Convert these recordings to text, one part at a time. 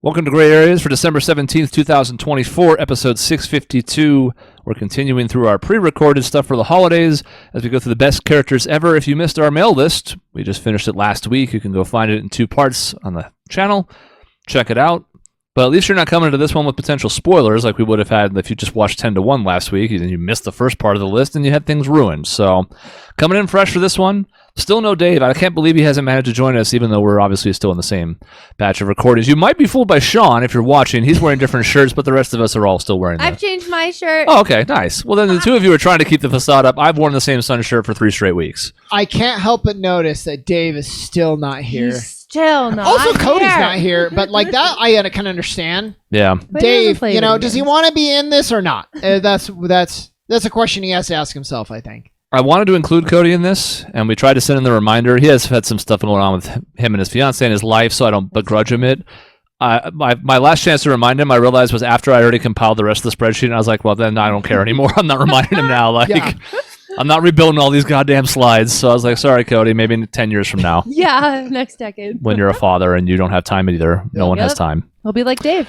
Welcome to Gray Areas for December 17th, 2024, episode 652. We're continuing through our pre-recorded stuff for the holidays as we go through the best characters ever. If you missed our mail list, we just finished it last week. You can go find it in 2 parts on the channel. Check it out. But at least you're not coming to this one with potential spoilers like we would have had if you just watched 10-1 last week and you missed the first part of the list and you had things ruined. So coming in fresh for this one. Still no Dave. I can't believe he hasn't managed to join us, even though we're obviously still in the same batch of recordings. You might be fooled by Sean if you're watching. He's wearing different shirts, but the rest of us are all still wearing them. I've changed my shirt. Oh, okay, nice. Well, then the two of you are trying to keep the facade up. I've worn the same Sun shirt for 3 straight weeks. I can't help but notice that Dave is still not here. He's still not Also, Cody's here. not here, but like that, I can understand. Yeah. But he doesn't Dave, play you know, video does he games. want to be in this or not? That's a question he has to ask himself, I think. I wanted to include Cody in this, and we tried to send in the reminder. He has had some stuff going on with him and his fiancée in his life, so I don't begrudge him it. My last chance to remind him, I realized, was after I already compiled the rest of the spreadsheet, and I was like, well, then I don't care anymore. I'm not reminding him now. Like, Yeah. I'm not rebuilding all these goddamn slides. So I was like, sorry, Cody, maybe in 10 years from now, Yeah, next decade. when you're a father and you don't have time either. No one has Yep. time. He'll be like Dave.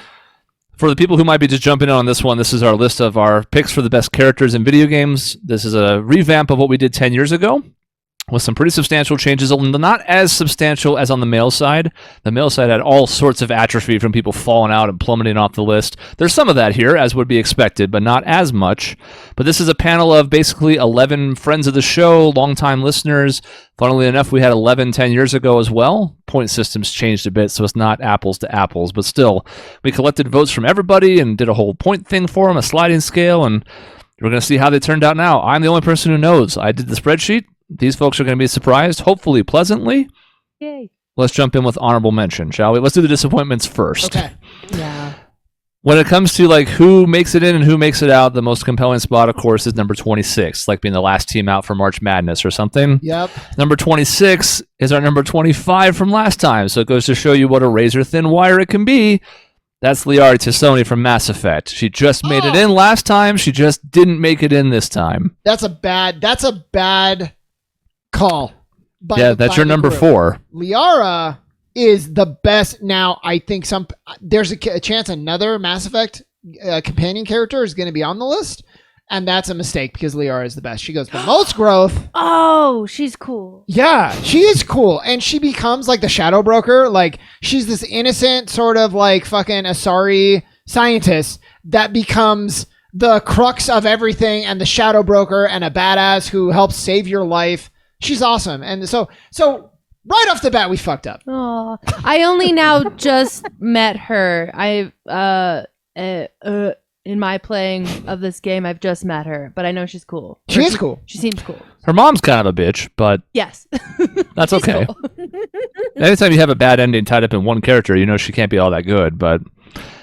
For the people who might be just jumping in on this one, this is our list of our picks for the best characters in video games. This is a revamp of what we did 10 years ago with some pretty substantial changes, not as substantial as on the male side. The male side had all sorts of atrophy from people falling out and plummeting off the list. There's some of that here, as would be expected, but not as much. But this is a panel of basically 11 friends of the show, longtime listeners. Funnily enough, we had 11 10 years ago as well. Point systems changed a bit, so it's not apples to apples. But still, we collected votes from everybody and did a whole point thing for them, a sliding scale, and we're going to see how they turned out now. I'm the only person who knows. I did the spreadsheet. These folks are going to be surprised, hopefully pleasantly. Yay. Let's jump in with honorable mention, shall we? Let's do the disappointments first. Okay. Yeah. When it comes to like who makes it in and who makes it out, the most compelling spot, of course, is number 26, like being the last team out for March Madness or something. Yep. Number 26 is our number 25 from last time, so it goes to show you what a razor-thin wire it can be. That's Liara Tassoni from Mass Effect. She just made it in last time. She just didn't make it in this time. That's a bad call. Yeah, that's your number 4. Liara is the best. Now, I think there's a chance another Mass Effect companion character is going to be on the list, and that's a mistake because Liara is the best. She goes the most growth. Oh, she's cool. Yeah, she is cool, and she becomes like the Shadow Broker. Like, she's this innocent sort of like fucking Asari scientist that becomes the crux of everything and the Shadow Broker and a badass who helps save your life. She's awesome, and so right off the bat we fucked up. Oh, I only now just met her. In my playing of this game, I've just met her, but I know she's cool. She is cool. She seems cool. Her mom's kind of a bitch, but Yes. that's She's okay. cool. Anytime you have a bad ending tied up in one character, you know she can't be all that good. But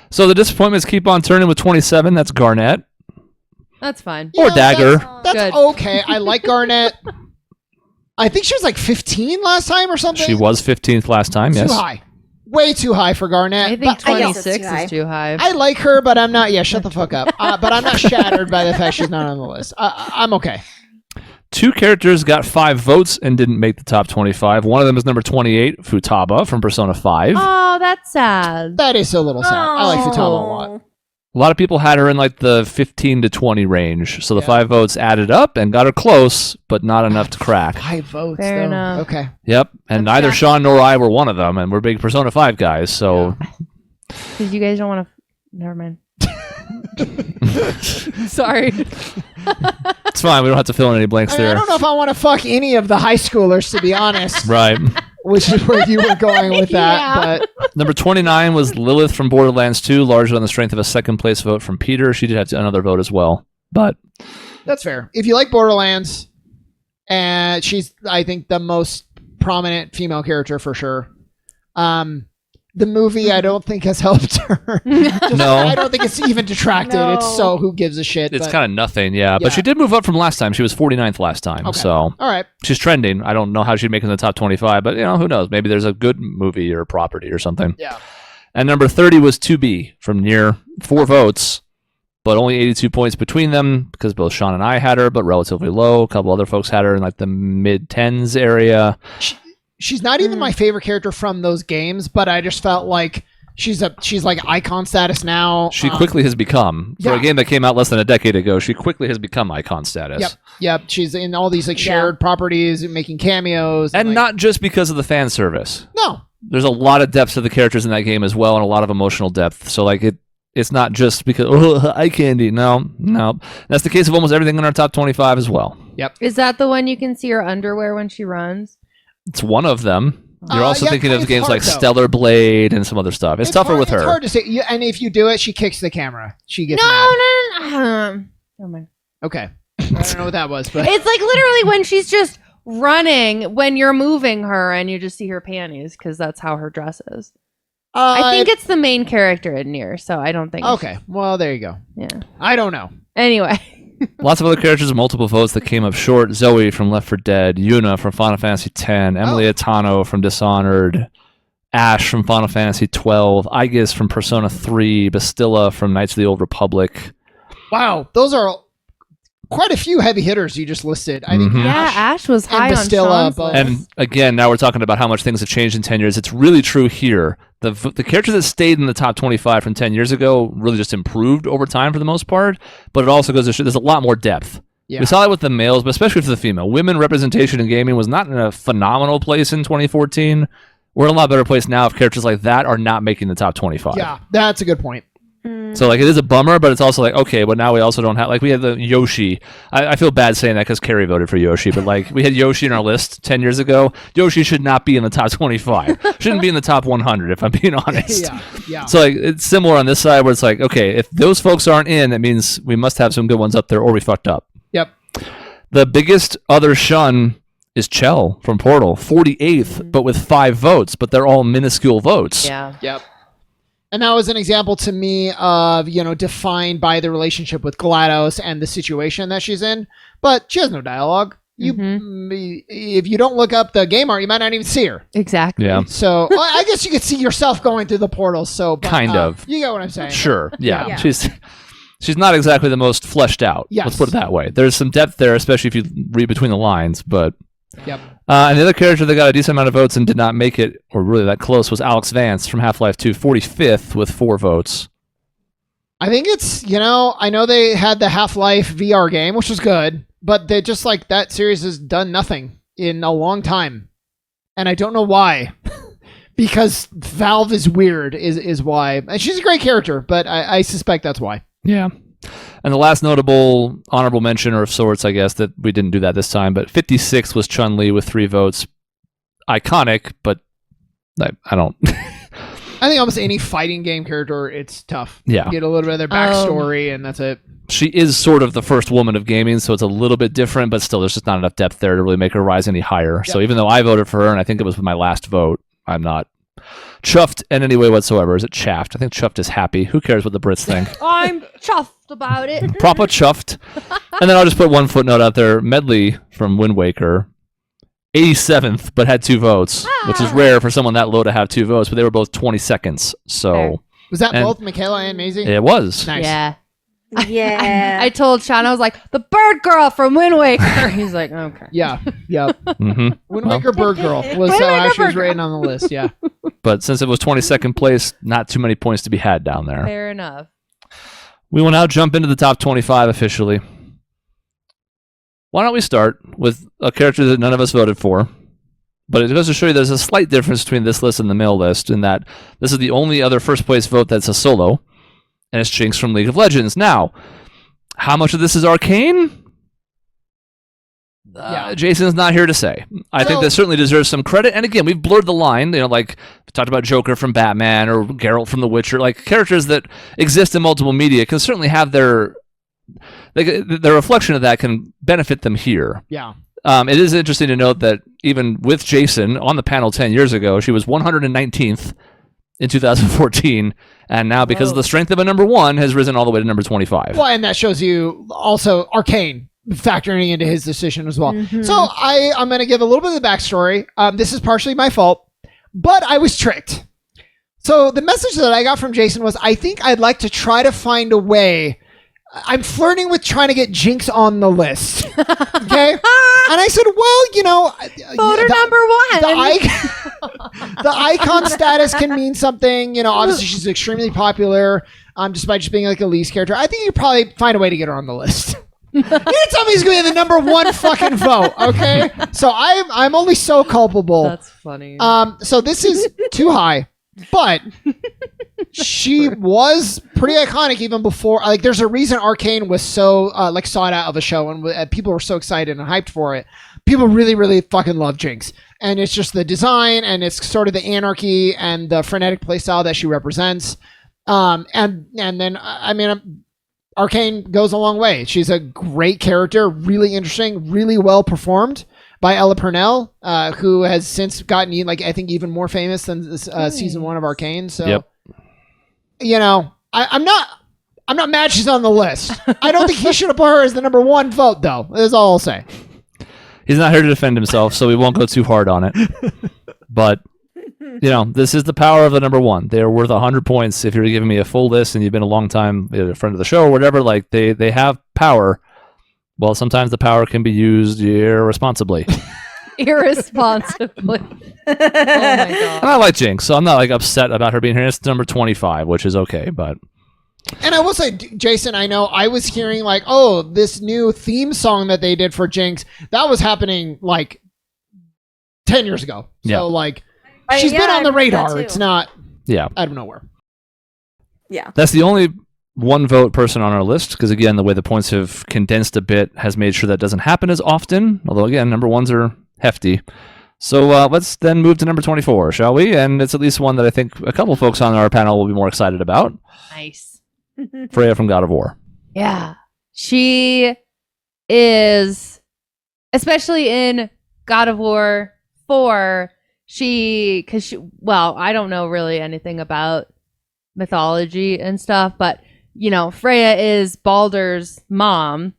so the disappointments keep on turning with 27. That's Garnet. That's fine. Or Dagger. That's Good. okay. I like Garnet. I think she was like 15 last time or something. She was 15th last time, yes. Too high. Way too high for Garnet. I think But I guess it's 26 too high. is too high. I like her, but I'm not. Yeah, shut the fuck up. But I'm not shattered by the fact she's not on the list. I'm okay. 2 characters got 5 votes and didn't make the top 25. One of them is number 28, Futaba from Persona 5. Oh, that's sad. That is a little sad. I like Futaba a lot. A lot of people had her in like the 15 to 20 range. So the Yeah. 5 votes added up and got her close, but not enough to crack. 5 votes, Fair though. enough. Okay. Yep. And That's neither sad. Sean nor I were one of them. And we're big Persona 5 guys. So Because you guys don't want to. Never mind. Sorry. it's fine. We don't have to fill in any blanks I mean, I there. don't know if I want to fuck any of the high schoolers, to be honest, Right. which is where you were going with that. Yeah. But Number 29 was Lilith from Borderlands 2, largely on the strength of a second place vote from Peter. She did have another vote as well. But that's fair. If you like Borderlands, and she's, I think, the most prominent female character for sure. The movie, I don't think, has helped her. No. I don't think it's even detracted. No. It's so who gives a shit. it's but- kind of nothing, yeah. Yeah. But she did move up from last time. She was 49th last time. Okay. So All right. she's trending. I don't know how she'd make it in the top 25, but who knows? Maybe there's a good movie or property or something. Yeah. And number 30 was 2B from near 4 votes, but only 82 points between them because both Sean and I had her, but relatively low. A couple other folks had her in like the mid-10s area. She's not even my favorite character from those games, but I just felt like She's like icon status now. She quickly has become, for a game that came out less than a decade ago, she quickly has become icon status. Yep. She's in all these like shared properties, making cameos. And like, not just because of the fan service. No. There's a lot of depth to the characters in that game as well, and a lot of emotional depth. So like it's not just because, eye candy. No. That's the case of almost everything in our top 25 as well. Yep. Is that the one you can see her underwear when she runs? It's one of them. You're also thinking of games like though. Stellar Blade and some other stuff. It's tougher with her. It's hard to say. And if you do it, she kicks the camera. She gets No. Never mind. Okay. I don't know what that was, but It's like literally when she's just running, when you're moving her and you just see her panties, because that's how her dress is. I think it's the main character in Nier, so I don't think. Okay. Well, there you go. Yeah. I don't know. Anyway. Lots of other characters with multiple votes that came up short. Zoe from Left 4 Dead, Yuna from Final Fantasy X, Emily Atano from Dishonored, Ash from Final Fantasy 12, Aegis from Persona 3, Bastilla from Knights of the Old Republic. Wow, those are quite a few heavy hitters you just listed. I think Ash was high on Bastilla, Sean's list. And again, now we're talking about how much things have changed in 10 years. It's really true here. The characters that stayed in the top 25 from 10 years ago really just improved over time for the most part, but it also goes to show there's a lot more depth. Yeah. We saw it with the males, but especially for the female. Women representation in gaming was not in a phenomenal place in 2014. We're in a lot better place now if characters like that are not making the top 25. Yeah, that's a good point. So like it is a bummer, but it's also like, okay, but now we also don't have, like we had the Yoshi. I feel bad saying that because Carrie voted for Yoshi, but like we had Yoshi in our list 10 years ago. Yoshi should not be in the top 25. Shouldn't be in the top 100 if I'm being honest. Yeah. So like it's similar on this side where it's like, okay, if those folks aren't in, that means we must have some good ones up there or we fucked up. Yep. The biggest other shun is Chell from Portal, 48th, but with 5 votes, but they're all minuscule votes. Yeah. Yep. And that was an example to me of, defined by the relationship with GLaDOS and the situation that she's in. But she has no dialogue. If you don't look up the game art, you might not even see her. Exactly. Yeah. So I guess you could see yourself going through the portals. So Kind of. You get what I'm saying? Sure. Yeah. Yeah. She's not exactly the most fleshed out. Yes. Let's put it that way. There's some depth there, especially if you read between the lines. But Yep. And the other character that got a decent amount of votes and did not make it, or really that close, was Alex Vance from Half-Life 2, 45th with 4 votes. I think it's, I know they had the Half-Life VR game, which was good, but they just like that series has done nothing in a long time. And I don't know why. Because Valve is weird is why. And she's a great character, but I suspect that's why. Yeah. And the last notable honorable mention, or of sorts, I guess, that we didn't do that this time, but 56th was Chun-Li with 3 votes. Iconic, but I don't... I think almost any fighting game character, it's tough. Yeah. You get a little bit of their backstory, and that's it. She is sort of the first woman of gaming, so it's a little bit different, but still, there's just not enough depth there to really make her rise any higher. Yep. So even though I voted for her, and I think it was my last vote, I'm not chuffed in any way whatsoever. Is it chaffed? I think chuffed is happy. Who cares what the Brits think? I'm chuffed about it. Proper chuffed. And then I'll just put one footnote out there. Medley from Wind Waker, 87th, but had 2 votes, which is rare for someone that low to have 2 votes, but they were both 22nds. So Fair. Was that both Michaela and Maisie? It was. Nice. Yeah. Yeah. I told Sean, I was like, the bird girl from Wind Waker. He's like, okay. Yeah. Yep. Mm-hmm. Wind Waker Bird Girl was Wind how Waker she was Bird rated on the list. Yeah. But since it was 22nd place, not too many points to be had down there. Fair enough. We will now jump into the top 25 officially. Why don't we start with a character that none of us voted for? But it goes to show you there's a slight difference between this list and the male list in that this is the only other first place vote that's a solo, and it's Jinx from League of Legends. Now, how much of this is arcane? Jason's not here to say. I think that certainly deserves some credit. And again, we've blurred the line. Like we talked about Joker from Batman or Geralt from The Witcher. Like characters that exist in multiple media can certainly have their reflection of that can benefit them here. Yeah. It is interesting to note that even with Jason on the panel 10 years ago, she was 119th in 2014, and now because of the strength of a number 1, has risen all the way to number 25. Well, and that shows you also Arcane factoring into his decision as well. So I'm going to give a little bit of the backstory. This is partially my fault, but I was tricked. So the message that I got from Jason was, I think I'd like to try to find a way. I'm flirting with trying to get Jinx on the list. Okay? And I said, well, Voter number 1. The icon status can mean something. You know, obviously she's extremely popular, despite just being like a least character. I think you probably find a way to get her on the list. You didn't tell me he's going to be the number one fucking vote, okay? So I'm only so culpable. That's funny. So this is too high, but she was pretty iconic even before. Like, there's a reason Arcane was so like sought out of a show, and people were so excited and hyped for it. People really, really fucking love Jinx, and it's just the design, and it's sort of the anarchy and the frenetic playstyle that she represents. And then I mean, Arcane goes a long way. She's a great character, really interesting, really well performed by Ella Purnell, who has since gotten like I think even more famous than this, season 1 of Arcane. So, you know, I'm not mad she's on the list. I don't think he should have put her as the number 1 vote, though. That's all I'll say. He's not here to defend himself, so we won't go too hard on it. But, you know, this is the power of the number 1. They're worth 100 points. If you're giving me a full list and you've been a long time a friend of the show or whatever, like they have power. Well, sometimes the power can be used irresponsibly. Irresponsibly. Oh my god. And I like Jinx, so I'm not like upset about her being here. It's number 25, which is okay, but. And I will say, Jason, I know I was hearing like, oh, this new theme song that they did for Jinx, that was happening like 10 years ago. So like, she's been on the radar. It's not out of nowhere. Yeah. That's the only 1 vote person on our list, because again, the way the points have condensed a bit has made sure that doesn't happen as often. Although again, number 1s are hefty. So let's then move to number 24, shall we? And it's at least one that I think a couple folks on our panel will be more excited about. Nice. Freya from God of War. Yeah. She is, especially in God of War 4, well, I don't know really anything about mythology and stuff, but, you know, Freya is Baldur's mom,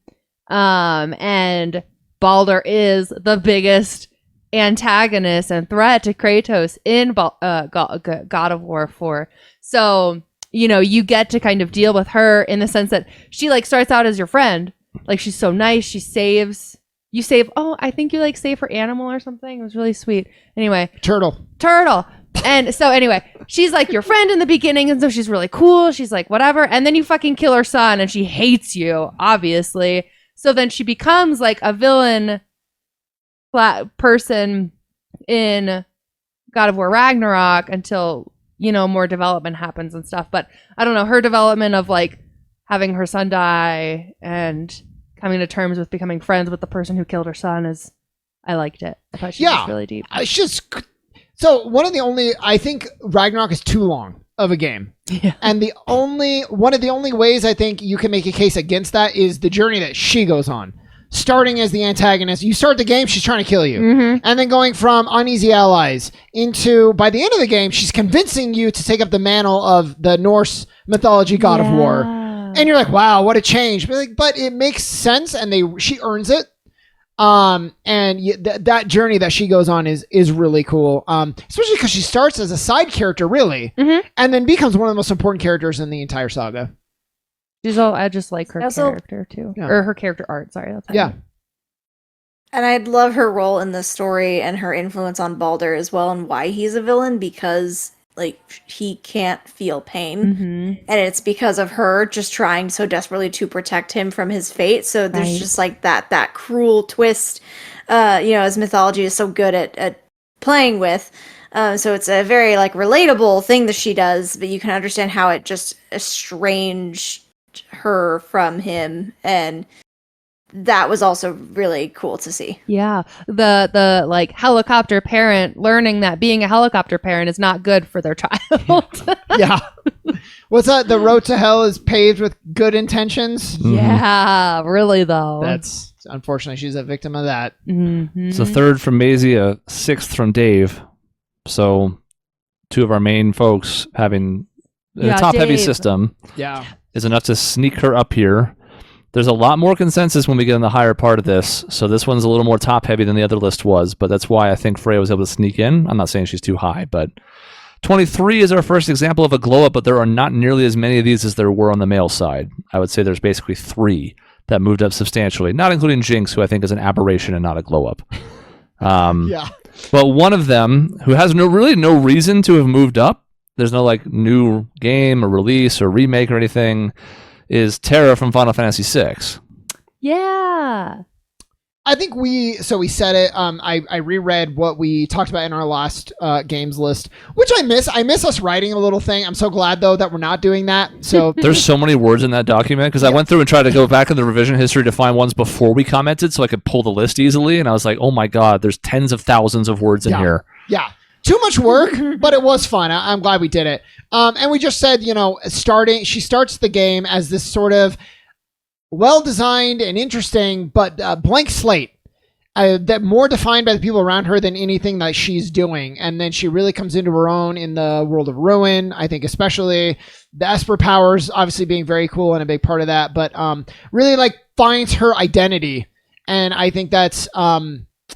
and Baldur is the biggest antagonist and threat to Kratos in God of War 4. So, you know, you get to kind of deal with her in the sense that she like starts out as your friend. Like, she's so nice. She saves. You save. Oh, I think you like save her animal or something. It was really sweet. Anyway. Turtle. And so anyway, she's like your friend in the beginning. And so she's really cool. She's like, whatever. And then you fucking kill her son and she hates you, obviously. So then she becomes like a villain person in God of War Ragnarok until, you know, more development happens and stuff. But I don't know, her development of like having her son die and coming to terms with becoming friends with the person who killed her son is, I liked it. I thought she was really deep. It's just, so I think Ragnarok is too long of a game. Yeah. And one of the only ways I think you can make a case against that is the journey that she goes on. Starting as the antagonist, you start the game, she's trying to kill you. Mm-hmm. And then going from uneasy allies into, by the end of the game, she's convincing you to take up the mantle of the Norse mythology god of war. And you're like, wow, what a change. But it makes sense, and she earns it. And that journey that she goes on is really cool. Especially because she starts as a side character, really, and then becomes one of the most important characters in the entire saga. I just like her character too, or her character art. Sorry, that's And I'd love her role in this story and her influence on Baldur as well, and why he's a villain, because like he can't feel pain, and it's because of her just trying so desperately to protect him from his fate. So there's just like that cruel twist, you know, as mythology is so good at playing with. So it's a very like relatable thing that she does, but you can understand how it just estranged her from him, and that was also really cool to see. Yeah, the like helicopter parent learning that being a helicopter parent is not good for their child. Yeah. What's that? The road to hell is paved with good intentions. Yeah, really though. That's unfortunately she's a victim of that. It's a 3rd from Maisie, a 6th from Dave. So 2 of our main folks having a top-heavy system is enough to sneak her up here. There's a lot more consensus when we get in the higher part of this, so this one's a little more top-heavy than the other list was, but that's why I think Freya was able to sneak in. I'm not saying she's too high, but 23 is our first example of a glow-up, but there are not nearly as many of these as there were on the male side. I would say there's basically 3 that moved up substantially, not including Jinx, who I think is an aberration and not a glow-up. But one of them, who has really no reason to have moved up, there's no like new game or release or remake or anything, is Terra from Final Fantasy VI. Yeah. I think we said it. I reread what we talked about in our last games list, which I miss. I miss us writing a little thing. I'm so glad though that we're not doing that. So there's so many words in that document because I went through and tried to go back in the revision history to find ones before we commented so I could pull the list easily. And I was like, oh my God, there's tens of thousands of words in here. Yeah. Too much work, but it was fun. I'm glad we did it. And we just said, she starts the game as this sort of well-designed and interesting, but blank slate that more defined by the people around her than anything that she's doing. And then she really comes into her own in the world of Ruin, I think especially. The Esper powers obviously being very cool and a big part of that, but really like finds her identity. And I think that's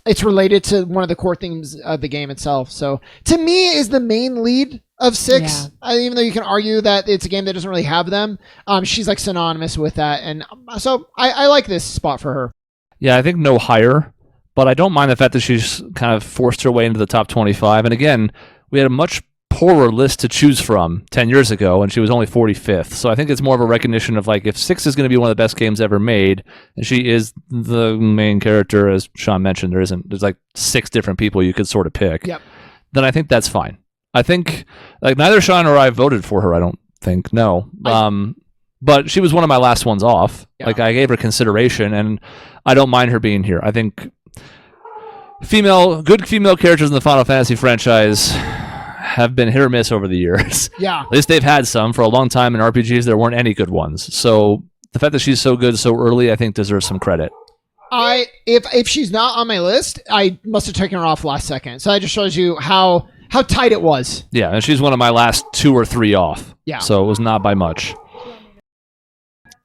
it's related to one of the core themes of the game itself. So to me is the main lead of 6. Yeah. Even though you can argue that it's a game that doesn't really have them, she's like synonymous with that. And so I like this spot for her. Yeah, I think no higher, but I don't mind the fact that she's kind of forced her way into the top 25. And again, we had a much poorer list to choose from 10 years ago, and she was only 45th. So I think it's more of a recognition of like, if 6 is going to be one of the best games ever made, and she is the main character, as Sean mentioned, there's like 6 different people you could sort of pick. Yep. Then I think that's fine. I think like neither Sean or I voted for her. I don't think but she was one of my last ones off. Yeah. Like I gave her consideration, and I don't mind her being here. I think good female characters in the Final Fantasy franchise have been hit or miss over the years. Yeah. At least they've had some. For a long time in RPGs, there weren't any good ones. So the fact that she's so good so early, I think deserves some credit. If she's not on my list, I must have taken her off last second. So that just shows you how tight it was. Yeah, and she's one of my last 2 or 3 off. Yeah. So it was not by much.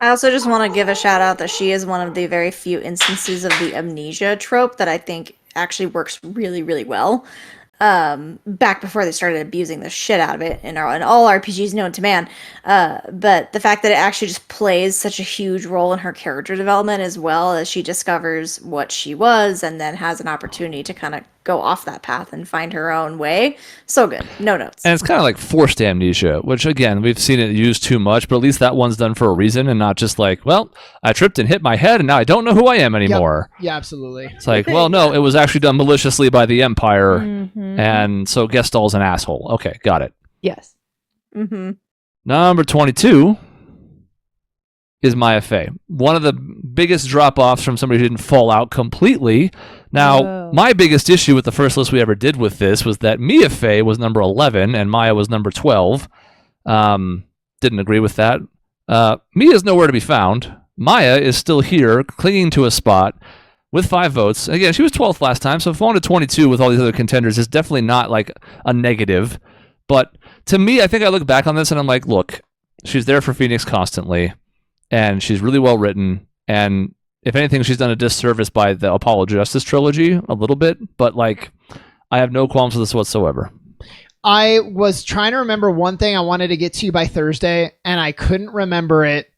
I also just want to give a shout out that she is one of the very few instances of the amnesia trope that I think actually works really, really well. Back before they started abusing the shit out of it in all RPGs known to man. But the fact that it actually just plays such a huge role in her character development as well, as she discovers what she was and then has an opportunity to kind of go off that path and find her own way. So good. No notes. And it's kind of like forced amnesia, which again, we've seen it used too much, but at least that one's done for a reason and not just like, well, I tripped and hit my head and now I don't know who I am anymore. Yep. Yeah, absolutely. It's like, well, no, it was actually done maliciously by the Empire. Mm-hmm. And so Gestall's an asshole. Okay, got it. Yes. Mm-hmm. Number 22 is Maya Fey. One of the biggest drop-offs from somebody who didn't fall out completely. Now, my biggest issue with the first list we ever did with this was that Mia Fey was number 11 and Maya was number 12. Didn't agree with that. Mia's nowhere to be found. Maya is still here, clinging to a spot with 5 votes. Again, she was 12th last time, so falling to 22 with all these other contenders is definitely not like a negative. But to me, I think I look back on this and I'm like, look, she's there for Phoenix constantly, and she's really well written, and if anything, she's done a disservice by the Apollo Justice trilogy a little bit, but like, I have no qualms with this whatsoever. I was trying to remember one thing I wanted to get to you by Thursday, and I couldn't remember it,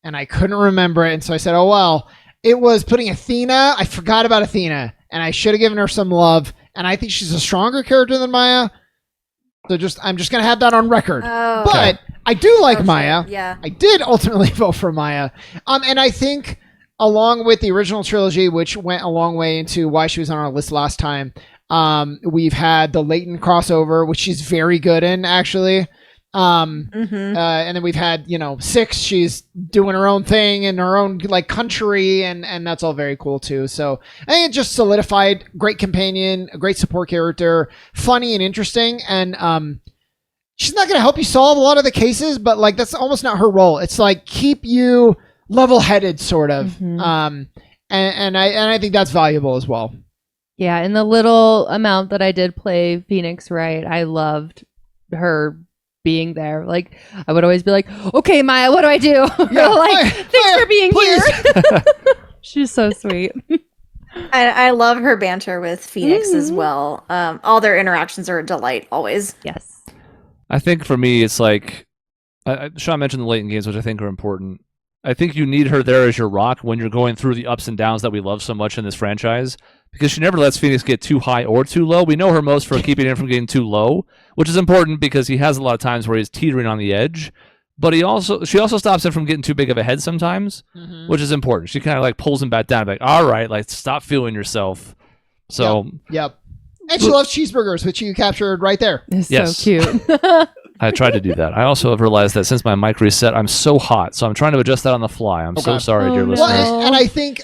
and so I said, oh well, it was putting Athena. I forgot about Athena, and I should have given her some love, and I think she's a stronger character than Maya, so I'm just going to have that on record. Oh, but okay. I do like Maya. Sure. Yeah. I did ultimately vote for Maya. And I think along with the original trilogy, which went a long way into why she was on our list last time, we've had the Leighton crossover, which she's very good in, actually. And then we've had, 6, she's doing her own thing in her own like country, and that's all very cool too. So I think it just solidified great companion, a great support character, funny and interesting, and she's not going to help you solve a lot of the cases, but like that's almost not her role. It's like keep you level-headed, sort of, and I think that's valuable as well. Yeah, in the little amount that I did play Phoenix right, I loved her being there. Like I would always be like, "Okay, Maya, what do I do?" Yeah, thanks for being here. She's so sweet. I love her banter with Phoenix as well. All their interactions are a delight, always. Yes. I think for me, it's like Sean mentioned the Leighton games, which I think are important. I think you need her there as your rock when you're going through the ups and downs that we love so much in this franchise, because she never lets Phoenix get too high or too low. We know her most for keeping him from getting too low, which is important because he has a lot of times where he's teetering on the edge. But she also stops him from getting too big of a head sometimes, which is important. She kind of like pulls him back down, like, all right, like stop feeling yourself. So yep. And she loves cheeseburgers, which you captured right there. It's Yes. so cute. I tried to do that. I also have realized that since my mic reset, I'm so hot, so I'm trying to adjust that on the fly. I'm so sorry, dear no. listeners. Well, and I think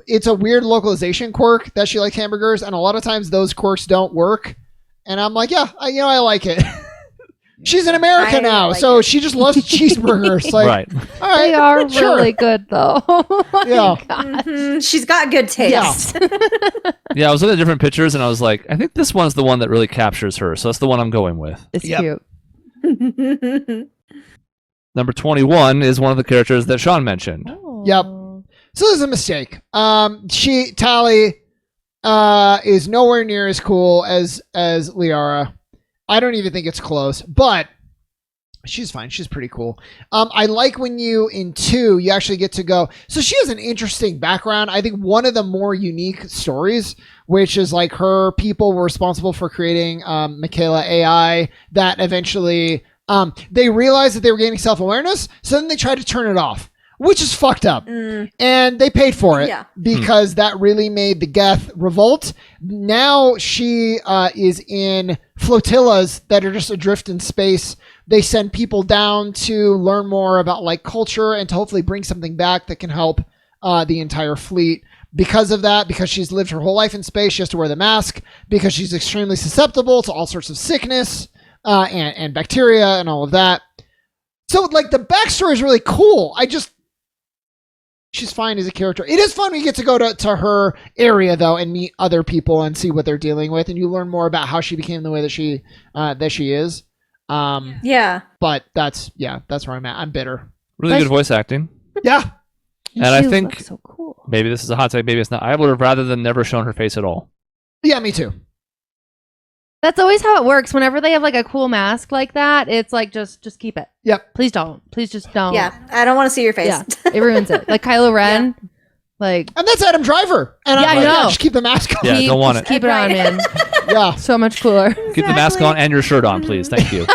it's a weird localization quirk that she likes hamburgers, and a lot of times those quirks don't work. And I'm like, yeah, I like it. She's in America I now, like so it. she just loves cheeseburgers. Like, Right. all right, They are sure. really good, though. Yeah. Mhm, she's got good taste. Yeah, I was looking at different pictures, and I was like, I think this one's the one that really captures her, so that's the one I'm going with. It's Yep. cute. Number 21 is one of the characters that Sean mentioned. Yep. So this is a mistake. Tally is nowhere near as cool as Liara. I don't even think it's close, but she's fine. She's pretty cool. I like when in 2, you actually get to go. So she has an interesting background. I think one of the more unique stories, which is like her people were responsible for creating Michaela AI that eventually they realized that they were gaining self-awareness. So then they tried to turn it off, which is fucked up. And they paid for it because that really made the Geth revolt. Now she is in flotillas that are just adrift in space. They send people down to learn more about like culture and to hopefully bring something back that can help the entire fleet. Because of that, because she's lived her whole life in space, she has to wear the mask because she's extremely susceptible to all sorts of sickness and bacteria and all of that. So like the backstory is really cool. She's fine as a character. It is fun when you get to go to her area though and meet other people and see what they're dealing with, and you learn more about how she became the way that she is. Yeah. But that's where I'm at. I'm bitter. Really good voice acting. Yeah. And I she think looks so cool. maybe this is a hot take, maybe it's not. I would have rather than never shown her face at all. Yeah, me too. That's always how it works. Whenever they have like a cool mask like that, it's like just keep it. Yep. Please don't. Please just don't. Yeah. I don't want to see your face. Yeah. It ruins it. Like Kylo Ren. Like And that's Adam Driver. And Yeah, I'm I like, know. just keep the mask on. Yeah, don't want just it. keep it on, man. Yeah. So much cooler. Keep the mask on and your shirt on, please. Thank you.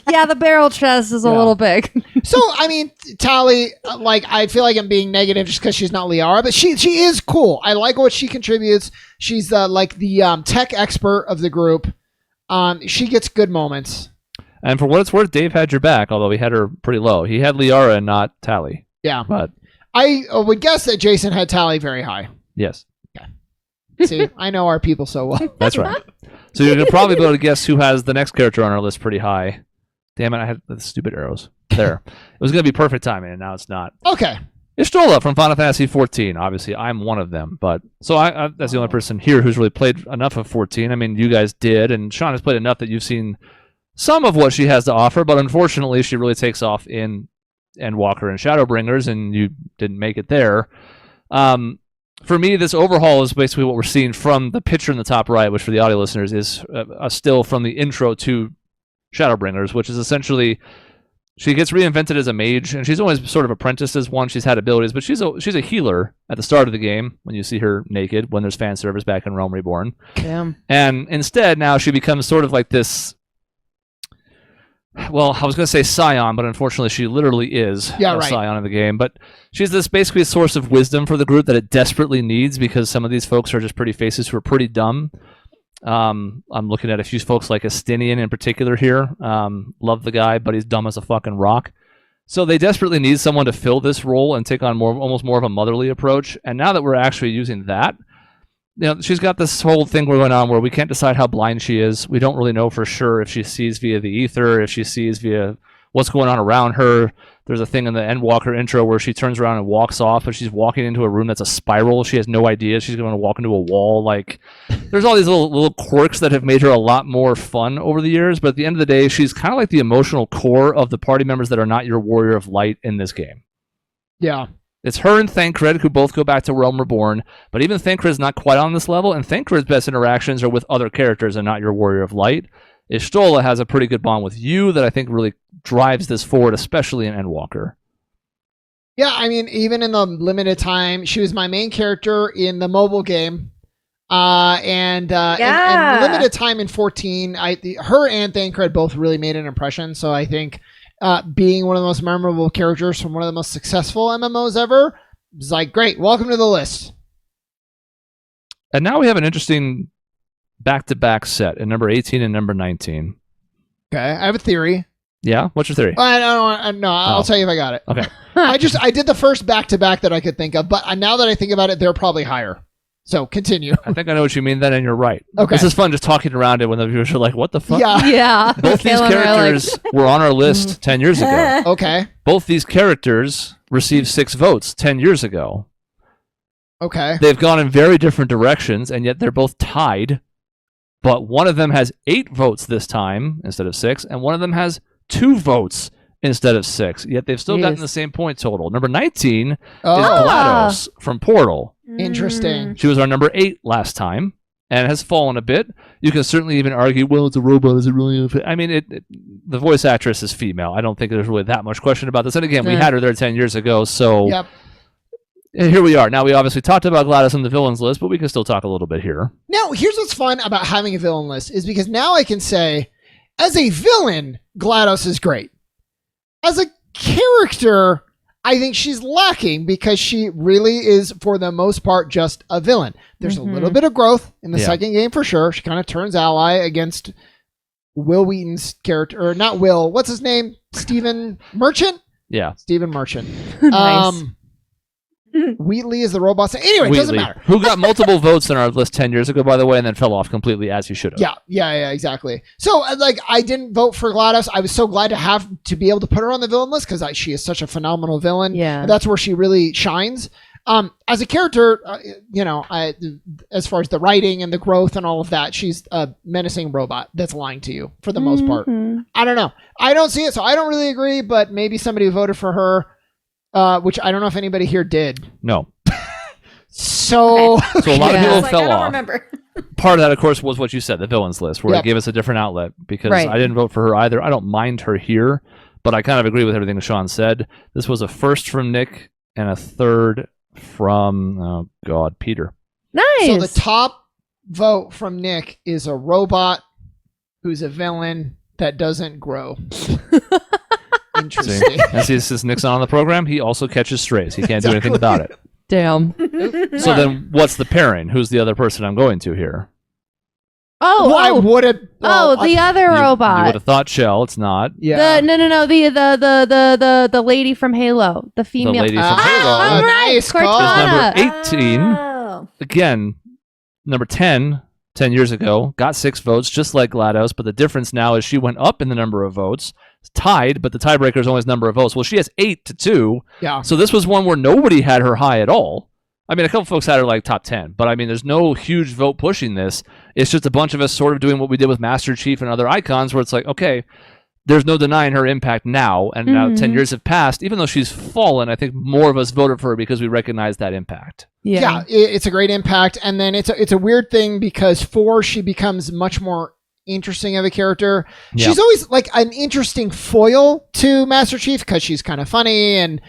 Yeah, the barrel chest is a little big. So, I mean, Tally, like, I feel like I'm being negative just because she's not Liara, but she is cool. I like what she contributes. She's like the tech expert of the group. She gets good moments. And for what it's worth, Dave had your back, although he had her pretty low. He had Liara and not Tally. Yeah. But I would guess that Jason had Tally very high. yes, See, I know our people so well. that's right. So you're going to probably be able to guess who has the next character on our list pretty high. Damn it, I had the stupid arrows. There. It was going to be perfect timing, and now it's not. Okay. Ishtola from Final Fantasy 14. Obviously, I'm one of them, but so I that's the only person here who's really played enough of 14. I mean, you guys did, and Sean has played enough that you've seen some of what she has to offer, but unfortunately, she really takes off in Endwalker and Shadowbringers, and you didn't make it there. For me, this overhaul is basically what we're seeing from the picture in the top right, which for the audio listeners is a still from the intro to Shadowbringers, which is essentially she gets reinvented as a mage, and she's always sort of apprenticed as one. She's had abilities, but she's a healer at the start of the game when you see her naked, when there's fan service back in Realm Reborn. Damn. And instead, now she becomes sort of like this. Well, I was going to say Scion, but unfortunately she literally is a Scion in the game. But she's this basically source of wisdom for the group that it desperately needs because some of these folks are just pretty faces who are pretty dumb. I'm looking at a few folks like Estinian in particular here. Love the guy, but he's dumb as a fucking rock. So they desperately need someone to fill this role and take on almost more of a motherly approach. And now that we're actually using that, you know, she's got this whole thing going on where we can't decide how blind she is. We don't really know for sure if she sees via the ether, if she sees via what's going on around her. There's a thing in the Endwalker intro where she turns around and walks off, but she's walking into a room that's a spiral. She has no idea she's going to walk into a wall. Like, there's all these little quirks that have made her a lot more fun over the years. But at the end of the day, she's kind of like the emotional core of the party members that are not your Warrior of Light in this game. Yeah. It's her and Thancred who both go back to Realm Reborn, but even Thancred's not quite on this level, and Thancred's best interactions are with other characters and not your Warrior of Light. Ishtola has a pretty good bond with you that I think really drives this forward, especially in Endwalker. Yeah, I mean, even in the limited time, she was my main character in the mobile game. And limited time in 14, her and Thancred both really made an impression. So I think being one of the most memorable characters from one of the most successful MMOs ever is like, great, welcome to the list. And now we have an interesting back-to-back set at number 18 and number 19. Okay, I have a theory. Yeah? What's your theory? I'll tell you if I got it. Okay. I did the first back-to-back that I could think of, but now that I think about it, they're probably higher. So continue. I think I know what you mean then, and you're right. Okay. This is fun just talking around it when the viewers are like, what the fuck? Yeah. Both these Caleb and I are characters were on our list 10 years ago. Okay. Both these characters received 6 votes 10 years ago. Okay. They've gone in very different directions, and yet they're both tied. But one of them has 8 votes this time instead of 6, and one of them has 2 votes instead of 6. Yet they've still gotten the same point total. Number 19 is GLaDOS from Portal. Interesting. She was our number 8 last time and has fallen a bit. You can certainly even argue, well, it's a robot. Is it really? I mean, the voice actress is female. I don't think there's really that much question about this. And again, we had her there 10 years ago, so here we are. Now, we obviously talked about GLaDOS on the villains list, but we can still talk a little bit here. Now, here's what's fun about having a villain list is because now I can say, as a villain, GLaDOS is great. As a character, I think she's lacking because she really is, for the most part, just a villain. There's a little bit of growth in the second game for sure. She kind of turns ally against Will Wheaton's character, or not Will. What's his name? Stephen Merchant? Yeah. Stephen Merchant. Nice. Wheatley is the robot. Anyway, it doesn't matter. Who got multiple votes on our list 10 years ago, by the way, and then fell off completely as he should have. Yeah, exactly. So, I didn't vote for GLaDOS. I was so glad to be able to put her on the villain list because she is such a phenomenal villain. Yeah. That's where she really shines. As a character, as far as the writing and the growth and all of that, she's a menacing robot that's lying to you for the most part. I don't know. I don't see it, so I don't really agree, but maybe somebody who voted for her, which I don't know if anybody here did. No. So a lot of people fell I don't off. remember. Part of that, of course, was what you said, the villains list, where it gave us a different outlet because Right. I didn't vote for her either. I don't mind her here, but I kind of agree with everything Sean said. This was a first from Nick and a third from, Peter. Nice. So the top vote from Nick is a robot who's a villain that doesn't grow. Interesting. And since Nick's not on the program, he also catches strays. He can't do anything about it. Damn. So then what's the pairing? Who's the other person I'm going to here? I would have. The other You would robot. have thought Shell. It's not. Yeah. The lady from Halo. The female. The lady from Halo. All right. Nice call. Cortana. Number 18. Oh. Again, number 10 years ago, got 6 votes, just like GLaDOS, but the difference now is she went up in the number of votes, tied, but the tiebreaker is always number of votes. Well, she has 8-2. Yeah. So this was one where nobody had her high at all. I mean, a couple folks had her like top 10, but I mean, there's no huge vote pushing this. It's just a bunch of us sort of doing what we did with Master Chief and other icons, where it's like, okay, there's no denying her impact now, and now 10 years have passed. Even though she's fallen, I think more of us voted for her because we recognize that impact. Yeah, it's a great impact, and then it's a weird thing because 4 she becomes much more interesting of a character. Yeah. She's always like an interesting foil to Master Chief because she's kind of funny and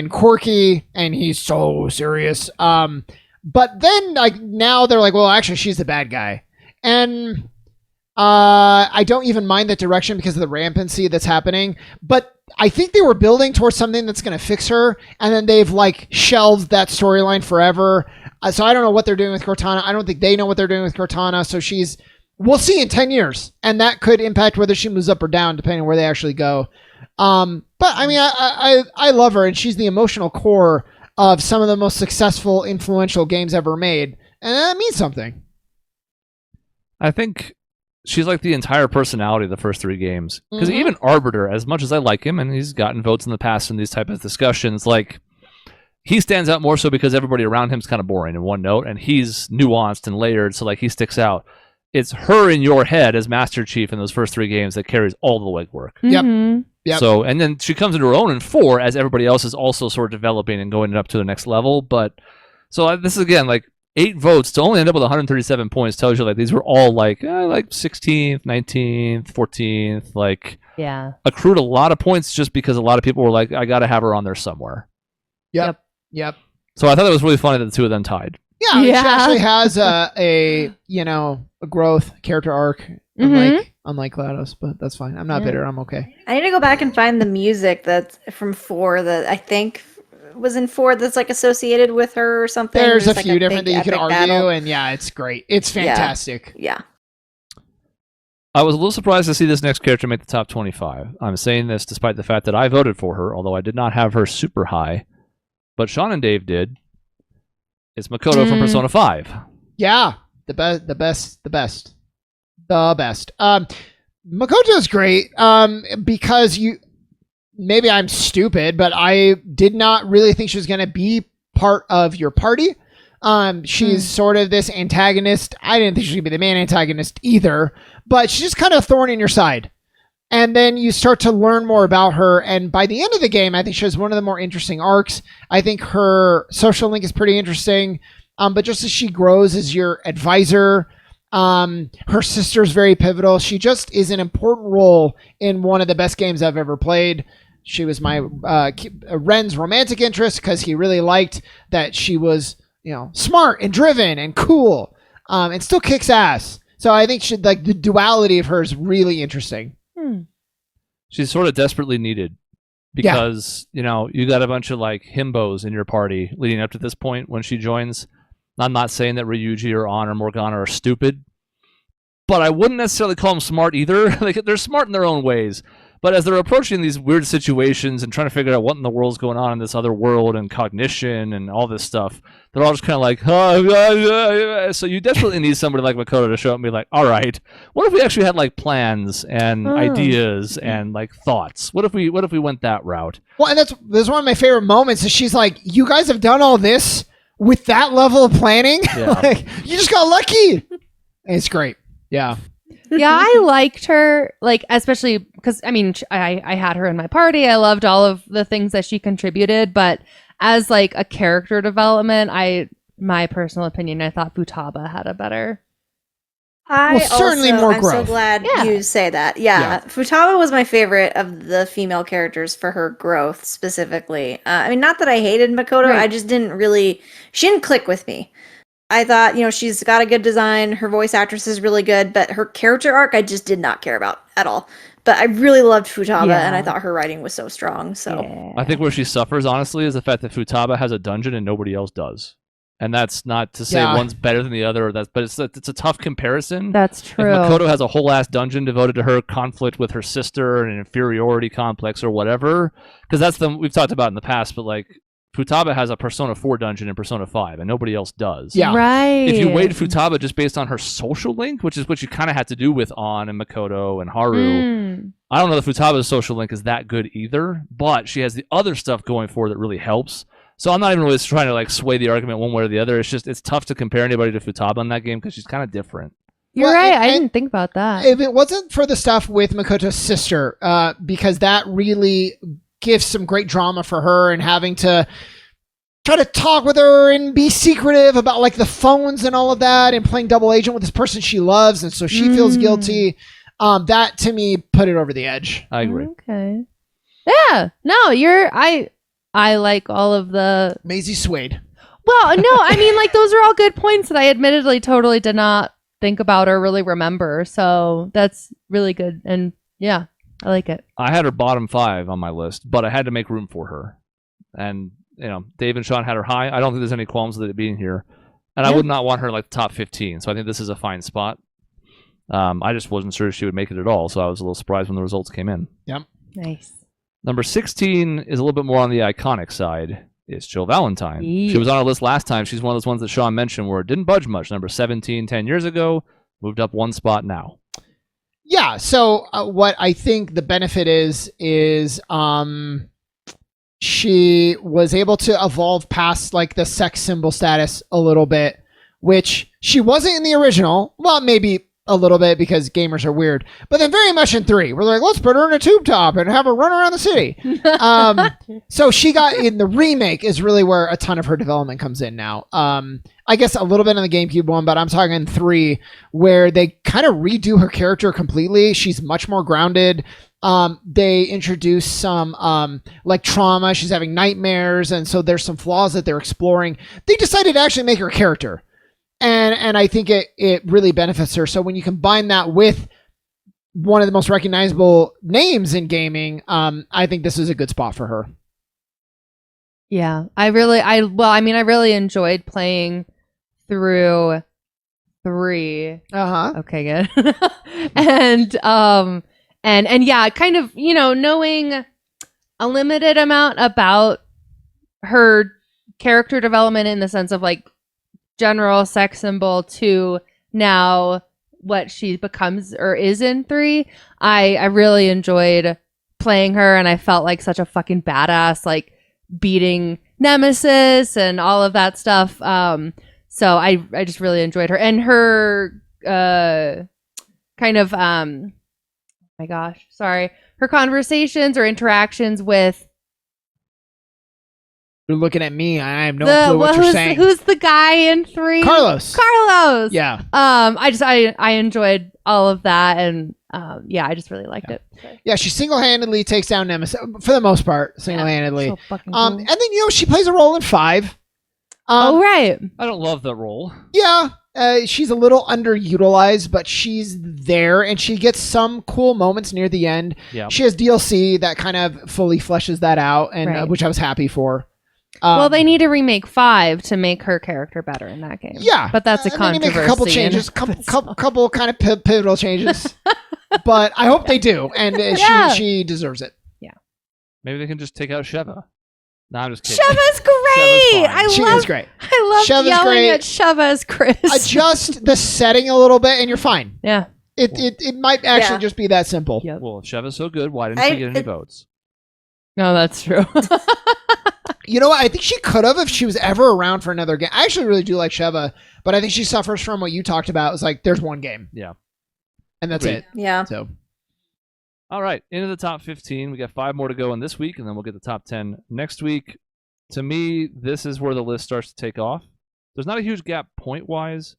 quirky, and he's so serious. But then like now they're like, well, actually she's the bad guy, and I don't even mind that direction because of the rampancy that's happening. But I think they were building towards something that's going to fix her, and then they've like shelved that storyline forever. So I don't know what they're doing with Cortana. I don't think they know what they're doing with Cortana. So we'll see in 10 years, and that could impact whether she moves up or down depending on where they actually go. But I mean, I love her, and she's the emotional core of some of the most successful, influential games ever made, and that means something. I think she's like the entire personality of the first 3 games. Because even Arbiter, as much as I like him, and he's gotten votes in the past in these type of discussions, like he stands out more so because everybody around him's kind of boring in one note, and he's nuanced and layered, so like he sticks out. It's her in your head as Master Chief in those first 3 games that carries all the legwork. Yep. So, and then she comes into her own in 4 as everybody else is also sort of developing and going up to the next level. But so this is again like 8 votes to only end up with 137 points tells you like these were all like 16th, 19th, 14th, like Yeah. accrued a lot of points just because a lot of people were like, I got to have her on there somewhere. Yep. So I thought it was really funny that the two of them tied. Yeah, Yeah. she actually has a growth character arc, unlike GLaDOS, but that's fine. I'm not bitter. I'm okay. I need to go back and find the music that's from 4 that I think was in 4 that's like associated with her or something. There's a like few different that big you can epic argue, battle. and yeah, it's great. It's fantastic. Yeah. I was a little surprised to see this next character make the top 25. I'm saying this despite the fact that I voted for her, although I did not have her super high. But Sean and Dave did. It's Makoto from Persona 5. Yeah, the best. Makoto's great because maybe I'm stupid, but I did not really think she was going to be part of your party. She's sort of this antagonist. I didn't think she was going to be the main antagonist either, but she's just kind of a thorn in your side. And then you start to learn more about her. And by the end of the game, I think she has one of the more interesting arcs. I think her social link is pretty interesting. But just as she grows as your advisor, her sister's very pivotal. She just is an important role in one of the best games I've ever played. She was my Ren's romantic interest because he really liked that she was, smart and driven and cool, and still kicks ass. So I think the duality of her is really interesting. She's sort of desperately needed because, you got a bunch of like himbos in your party leading up to this point when she joins. I'm not saying that Ryuji or An or Morgana are stupid, but I wouldn't necessarily call them smart either. Like they're smart in their own ways. But as they're approaching these weird situations and trying to figure out what in the world's going on in this other world and cognition and all this stuff, they're all just kind of like, so you desperately need somebody like Makoto to show up and be like, all right, what if we actually had like plans and ideas and like thoughts? What if we went that route? Well, and that's one of my favorite moments is she's like, you guys have done all this with that level of planning? Yeah. Like, you just got lucky. And it's great. Yeah. Yeah, I liked her, like, especially because, I had her in my party. I loved all of the things that she contributed, but as, like, a character development, my personal opinion, I thought Futaba had a better. Certainly more I'm growth. so glad you say that. Yeah, Futaba was my favorite of the female characters for her growth specifically. Not that I hated Makoto, I just she didn't click with me. I thought, she's got a good design. Her voice actress is really good, but her character arc, I just did not care about at all. But I really loved Futaba, and I thought her writing was so strong. So I think where she suffers, honestly, is the fact that Futaba has a dungeon and nobody else does. And that's not to say one's better than the other, but it's a tough comparison. That's true. If Makoto has a whole ass dungeon devoted to her conflict with her sister and an inferiority complex or whatever, because we've talked about in the past, but like Futaba has a Persona 4 dungeon in Persona 5, and nobody else does. Yeah. Right. If you weighed Futaba just based on her social link, which is what you kind of had to do with An and Makoto and Haru, I don't know that Futaba's social link is that good either, but she has the other stuff going for her that really helps. So I'm not even really trying to like sway the argument one way or the other. It's just, it's tough to compare anybody to Futaba in that game because she's kind of different. You're right. I didn't think about that. If it wasn't for the stuff with Makoto's sister, because that really gives some great drama for her and having to try to talk with her and be secretive about like the phones and all of that and playing double agent with this person she loves. And so she feels guilty. That to me put it over the edge. I agree. Okay. Yeah. No, I like all of the... Maisie Suede. Well, no, like those are all good points that I admittedly totally did not think about or really remember. So that's really good. And yeah, I like it. I had her bottom 5 on my list, but I had to make room for her. And, Dave and Sean had her high. I don't think there's any qualms with it being here. And I would not want her like the top 15. So I think this is a fine spot. I just wasn't sure she would make it at all. So I was a little surprised when the results came in. Yep. Nice. Number 16 is a little bit more on the iconic side. It's Jill Valentine. Yeah. She was on our list last time. She's one of those ones that Sean mentioned where it didn't budge much. Number 17, 10 years ago, moved up one spot now. Yeah. So what I think the benefit is she was able to evolve past like the sex symbol status a little bit, which she wasn't in the original. Well, maybe a little bit because gamers are weird. But then very much in 3, we're like, let's put her in a tube top and have her run around the city. So she got in the remake is really where a ton of her development comes in now. I guess a little bit in the GameCube one, but I'm talking 3 where they kind of redo her character completely. She's much more grounded. They introduce some like trauma. She's having nightmares, and so there's some flaws that they're exploring. They decided to actually make her a character. And I think it really benefits her. So when you combine that with one of the most recognizable names in gaming, I think this is a good spot for her. Yeah, I really enjoyed playing through 3. Okay, good. and yeah, kind of, knowing a limited amount about her character development in the sense of like general sex symbol to now what she becomes or is in 3. I really enjoyed playing her, and I felt like such a fucking badass, like beating Nemesis and all of that stuff. So I just really enjoyed her, and her kind of my gosh, sorry, her conversations or interactions with. You're looking at me. I have no clue what you're saying. Who's the guy in 3? Carlos. Yeah. I enjoyed all of that, and yeah, I just really liked it. Yeah, she single-handedly takes down Nemesis for the most part. Single-handedly. So fucking cool. And then she plays a role in 5. Oh right. I don't love that role. Yeah. She's a little underutilized, but she's there, and she gets some cool moments near the end. Yeah. She has DLC that kind of fully fleshes that out, and which I was happy for. Well, they need to remake 5 to make her character better in that game. Yeah, but that's a controversy. Make a couple changes, couple kind of pivotal changes. But I hope they do, and she deserves it. Yeah. Maybe they can just take out Sheva. No, I'm just kidding. Sheva's great. She is great. I love yelling at Sheva as Chris. Adjust the setting a little bit, and you're fine. Yeah. It might actually just be that simple. Yep. Well, if Sheva's so good, why didn't she get any votes? No, that's true. You know what? I think she could have if she was ever around for another game. I actually really do like Sheva, but I think she suffers from what you talked about. It's like there's one game. Yeah. And that's it. Yeah. So. All right. Into the top 15. We got 5 more to go in this week, and then we'll get the top 10 next week. To me, this is where the list starts to take off. There's not a huge gap point-wise,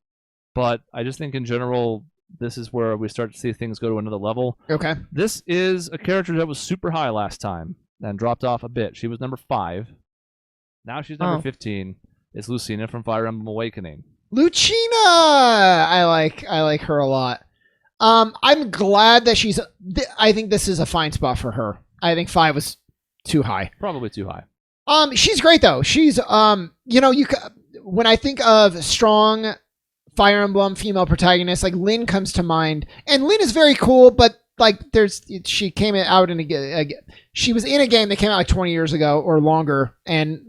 but I just think in general, this is where we start to see things go to another level. Okay. This is a character that was super high last time and dropped off a bit. She was number 5. Now she's number 15. It's Lucina from Fire Emblem Awakening. Lucina! I like her a lot. I'm glad that she's... I think this is a fine spot for her. I think 5 was too high. Probably too high. She's great, though. She's, when I think of strong Fire Emblem female protagonists, like Lynn comes to mind. And Lynn is very cool, but like she came out in she was in a game that came out like 20 years ago or longer, and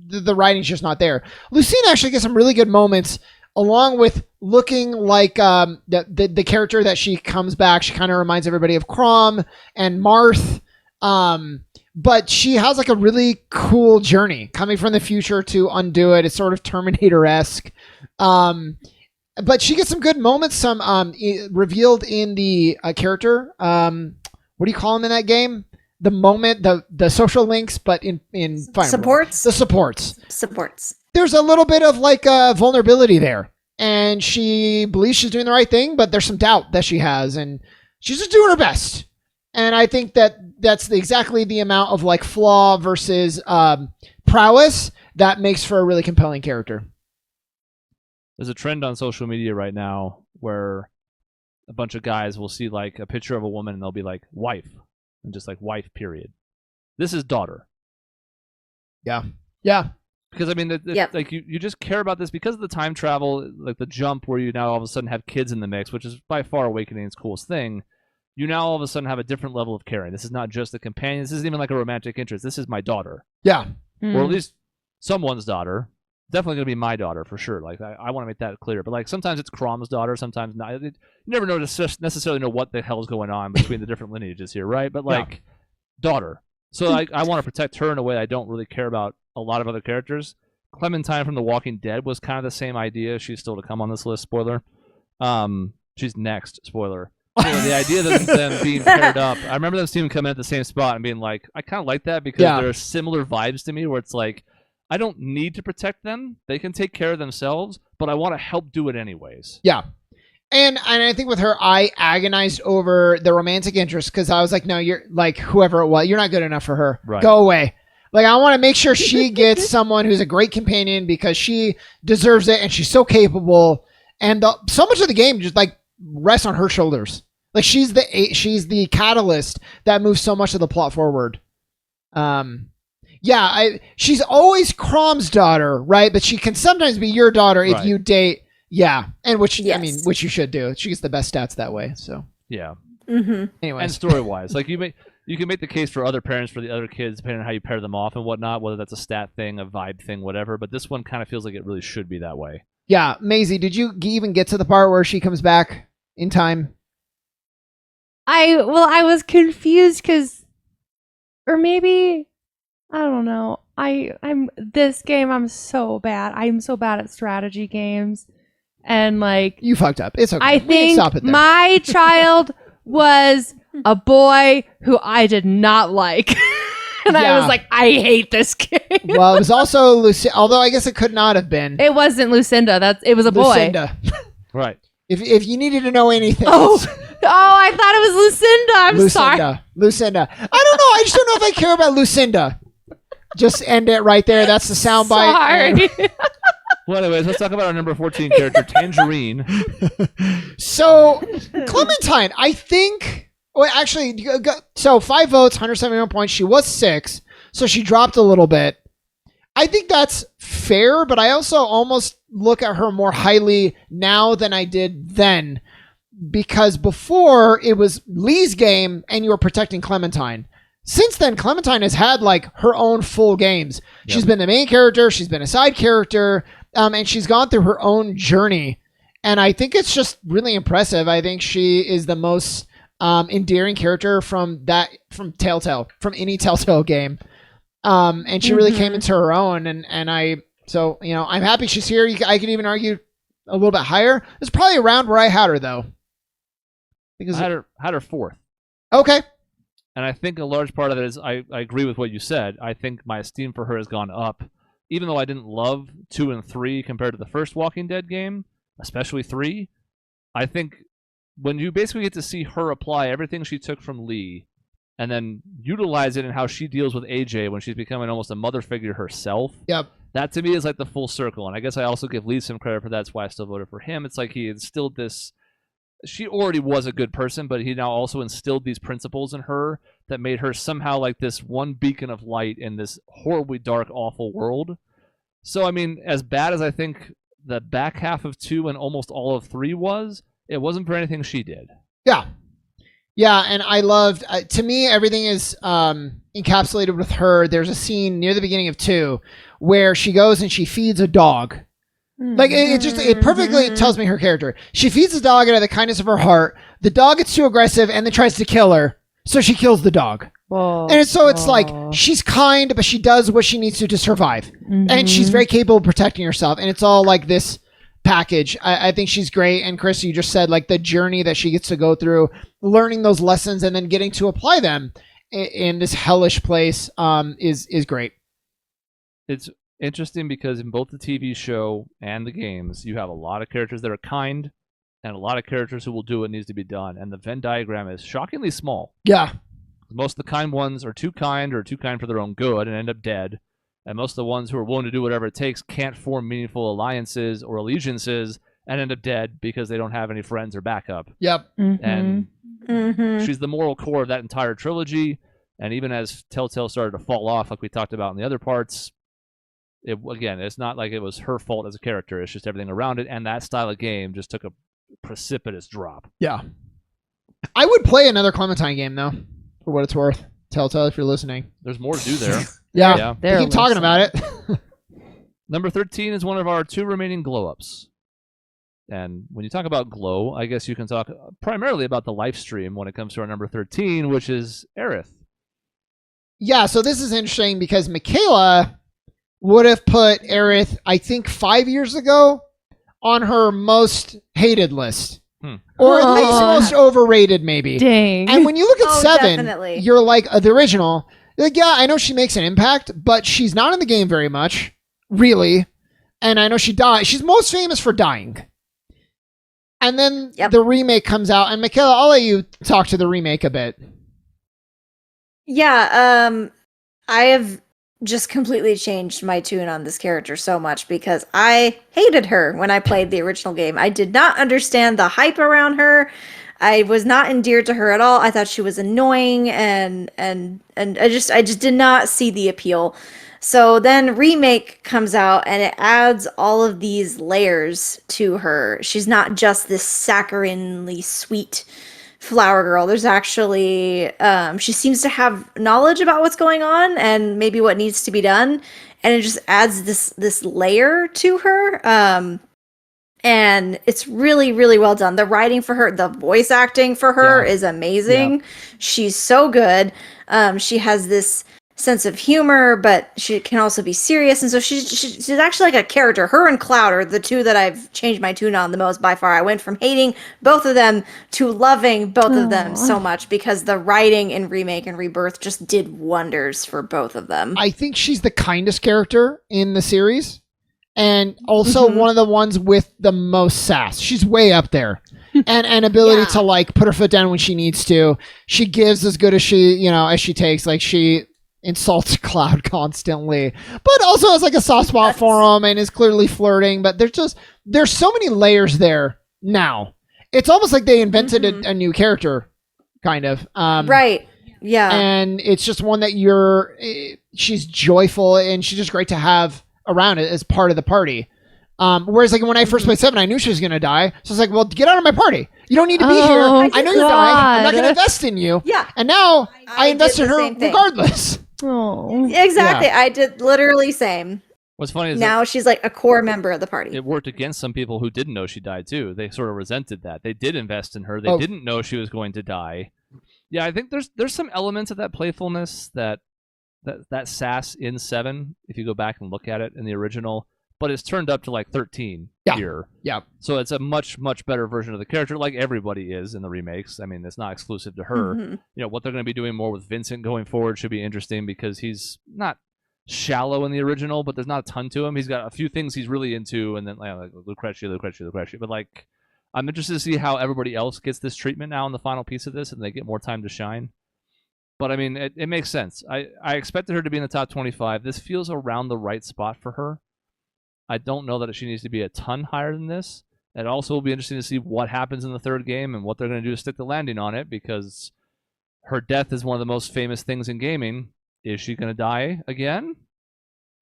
the writing's just not there. Lucina actually gets some really good moments, along with looking like the character that she comes back. She kind of reminds everybody of Chrom and Marth, but she has like a really cool journey coming from the future to undo it. It's sort of Terminator-esque. But she gets some good moments, some revealed in the character. What do you call them in that game? The moment, the social links, but in Fire Emblem. The supports. There's a little bit of like vulnerability there, and she believes she's doing the right thing, but there's some doubt that she has, and she's just doing her best. And I think that's exactly the amount of like flaw versus prowess that makes for a really compelling character. There's a trend on social media right now where a bunch of guys will see like a picture of a woman and they'll be like wife, and just like wife period. This is daughter. Yeah. Because I mean, like you just care about this because of the time travel, like the jump where you now all of a sudden have kids in the mix, which is by far Awakening's coolest thing. You now all of a sudden have a different level of caring. This is not just a companion. This isn't even like a romantic interest. This is my daughter. Yeah. Or at least someone's daughter. Definitely going to be my daughter for sure. Like I want to make that clear. But like sometimes it's Chrom's daughter, sometimes not. You never necessarily know what the hell's going on between the different lineages here, right? But like daughter. So like I want to protect her in a way I don't really care about a lot of other characters. Clementine from The Walking Dead was kind of the same idea. She's still to come on this list. Spoiler. she's next. Spoiler. So the idea of them being paired up, I remember them seeing them come in at the same spot and being like, I kind of like that because there are similar vibes to me where it's like, I don't need to protect them. They can take care of themselves, but I want to help do it anyways. Yeah. And I think with her, I agonized over the romantic interest because I was like, no, you're like whoever it was, you're not good enough for her. Right. Go away. Like, I want to make sure she gets someone who's a great companion because she deserves it and she's so capable. And so much of the game just like rests on her shoulders. Like she's the catalyst that moves so much of the plot forward. She's always Crom's daughter, right? But she can sometimes be your daughter if you date. Yeah, and which you should do. She gets the best stats that way. So yeah. Anyway, and story wise, like you can make the case for other parents for the other kids depending on how you pair them off and whatnot, whether that's a stat thing, a vibe thing, whatever. But this one kind of feels like it really should be that way. Yeah, Maisie, did you even get to the part where she comes back in time? I was confused because, or maybe I don't know. I'm so bad. I'm so bad at strategy games. And like you fucked up. It's okay. I think my child was a boy who I did not like. And I was like, I hate this game. Well, it was also Lucinda, although I guess it could not have been. It wasn't Lucinda. It was a boy. Lucinda. Right. If you needed to know anything. Oh, I thought it was Lucinda. I'm sorry. Lucinda. I don't know. I just don't know if I care about Lucinda. Just end it right there. That's the soundbite. Sorry. Well, anyways, let's talk about our number 14 character, Tangerine. So, Clementine, I think... Well, actually, so 5 votes, 171 points. She was 6, so she dropped a little bit. I think that's fair, but I also almost look at her more highly now than I did then. Because before, it was Lee's game, and you were protecting Clementine. Since then, Clementine has had like her own full games. Yep. She's been the main character, she's been a side character, and she's gone through her own journey. And I think it's just really impressive. I think she is the most endearing character from Telltale, from any Telltale game. And she really came into her own. And I'm happy she's here. I could even argue a little bit higher. It's probably around where I had her though. Because I had her 4th. Okay. And I think a large part of it is I agree with what you said. I think my esteem for her has gone up. Even though I didn't love 2 and 3 compared to the first Walking Dead game, especially 3, I think when you basically get to see her apply everything she took from Lee and then utilize it in how she deals with AJ when she's becoming almost a mother figure herself, that to me is like the full circle. And I guess I also give Lee some credit for that. That's why I still voted for him. It's like he instilled this... She already was a good person, but he now also instilled these principles in her that made her somehow like this one beacon of light in this horribly dark, awful world. So, I mean, as bad as I think the back half of 2 and almost all of 3 was, it wasn't for anything she did. Yeah. Yeah, and I loved... to me, everything is encapsulated with her. There's a scene near the beginning of 2 where she goes and she feeds a dog. Like, it perfectly tells me her character. She feeds the dog out of the kindness of her heart. The dog gets too aggressive and then tries to kill her. So she kills the dog. Whoa. And so it's like, she's kind, but she does what she needs to survive. And she's very capable of protecting herself. And it's all like this package. I think she's great. And Chris, you just said like the journey that she gets to go through, learning those lessons and then getting to apply them in this hellish place is great. It's interesting because in both the TV show and the games, you have a lot of characters that are kind and a lot of characters who will do what needs to be done. And the Venn diagram is shockingly small. Yeah. Most of the kind ones are too kind or too kind for their own good and end up dead. And most of the ones who are willing to do whatever it takes can't form meaningful alliances or allegiances and end up dead because they don't have any friends or backup. Yep. And she's the moral core of that entire trilogy. And even as Telltale started to fall off, like we talked about in the other parts, it's not like it was her fault as a character. It's just everything around it. And that style of game just took a precipitous drop. Yeah. I would play another Clementine game, though, for what it's worth. Telltale, if you're listening. There's more to do there. Yeah. Keep talking about it. Number 13 is one of our 2 remaining glow-ups. And when you talk about glow, I guess you can talk primarily about the live stream when it comes to our number 13, which is Aerith. Yeah, so this is interesting because Michaela would have put Aerith, I think 5 years ago, on her most hated list. Or at least most overrated, maybe. Dang. And when you look at 7, definitely. you're like, the original, you're like, yeah, I know she makes an impact, but she's not in the game very much, really. And I know she died. She's most famous for dying. And then the remake comes out. And Michaela, I'll let you talk to the remake a bit. Yeah, I have just completely changed my tune on this character so much because I hated her when I played the original game. I did not understand the hype around her. I was not endeared to her at all. I thought she was annoying and I just did not see the appeal. So then remake comes out and it adds all of these layers to her. She's not just this saccharinely sweet flower girl. There's actually she seems to have knowledge about what's going on and maybe what needs to be done, and it just adds this layer to her, and it's really, really well done. The writing for her, the voice acting for her is amazing. She's so good. She has this sense of humor, but she can also be serious, and so she's actually like a character. Her and Cloud are the two that I've changed my tune on the most by far. I went from hating both of them to loving both of them so much because the writing in Remake and Rebirth just did wonders for both of them. I think she's the kindest character in the series, and also one of the ones with the most sass. She's way up there. and ability to like put her foot down when she needs to. She gives as good as she takes. Like she insults Cloud constantly, but also has like a soft spot for him and is clearly flirting. But there's so many layers there now. It's almost like they invented a new character, kind of. Right. Yeah. And it's just one that she's joyful and she's just great to have around it as part of the party. Whereas like when I first played 7, I knew she was going to die. So I was like, well, get out of my party. You don't need to be here. I know you're dying. I'm not going to invest in you. Yeah. And now I invest in her regardless. Oh, exactly. Yeah. I did literally same. What's funny is now she's like a core member of the party. It worked against some people who didn't know she died too. They sort of resented that. They did invest in her. They didn't know she was going to die. Yeah, I think there's some elements of that playfulness, that sass in 7, if you go back and look at it in the original, but it's turned up to like 13 here. Yeah. So it's a much, much better version of the character, like everybody is in the remakes. I mean, it's not exclusive to her. You know, what they're going to be doing more with Vincent going forward should be interesting because he's not shallow in the original, but there's not a ton to him. He's got a few things he's really into, and then like Lucrezia. But like, I'm interested to see how everybody else gets this treatment now in the final piece of this, and they get more time to shine. But I mean, it makes sense. I expected her to be in the top 25. This feels around the right spot for her. I don't know that she needs to be a ton higher than this. It also will be interesting to see what happens in the third game and what they're going to do to stick the landing on it, because her death is one of the most famous things in gaming. Is she going to die again?